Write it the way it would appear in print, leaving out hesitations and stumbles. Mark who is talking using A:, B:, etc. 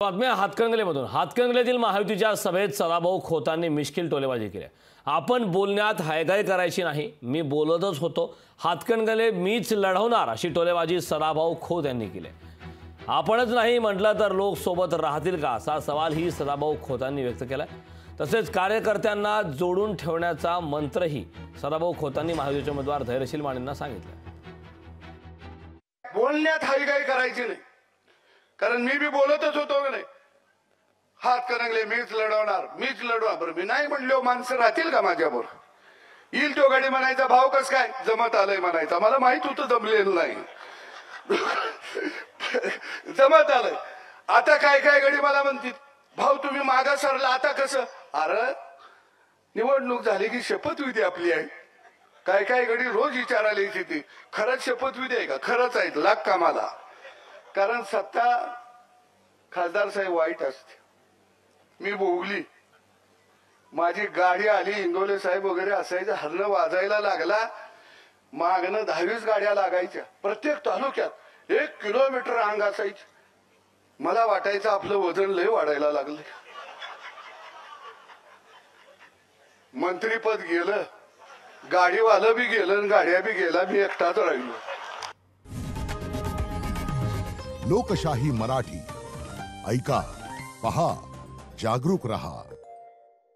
A: बातम्या हातकणंगलेमधून हातकणंगलेतील महायुतीच्या सभेत सदाभाऊ खोतांनी मिश्किल टोलेबाजी केली। आपण बोलण्यात हायगाय करायची नाही, मी बोलतच होतो, हातकणंगले मीच लढवणार अशी टोलेबाजी सदाभाऊ खोत यांनी केली। आपणच नाही म्हटलं तर लोक सोबत राहतील का असा सवालही सदाभाऊ खोतांनी व्यक्त केलाय। तसेच कार्यकर्त्यांना जोडून ठेवण्याचा मंत्रही सदाभाऊ खोतांनी महायुतीचे उमेदवार धैर्यशील मानेंना सांगितलं।
B: बोलण्यात हायगाय करायची नाही, कारण मी भी बोलतच होतो की नाही, हातकणंगले मीच लढवणार बरं मी नाही म्हणलो माणसं राहतील का माझ्याबरोबर? येईल तो गाडी म्हणायचा, भाव कस काय जमत आलंय म्हणायचा, मला माहित होतं जमलेलं नाही जमत आलंय। आता काय काय गडी मला म्हणतील, भाऊ तुम्ही मागा सरला आता कसं? अरे निवडणूक झाली की शपथविधी आपली आहे। काय काय गडी रोज विचारायला यायची ती, खरंच शपथविधी आहे का? खरंच आहे, लाग कामाला। कारण सत्ता खासदार साहेब वाईट असते। मी भोगली, माझी गाडी आली, इंगोले साहेब वगैरे असायचं, हरण वाजायला लागला, मागणं 10-20 गाड्या लागायच्या प्रत्येक तालुक्यात, 1 किलोमीटर अंग असायची। मला वाटायचं आपलं वजन लय वाढायला लागले। मंत्रीपद गेलं, गाडीवालं बी गेलं, गाड्या बी गेला, मी एकटाच राहिलो।
C: लोकशाही मराठी ऐका, पहा, जागरूक रहा।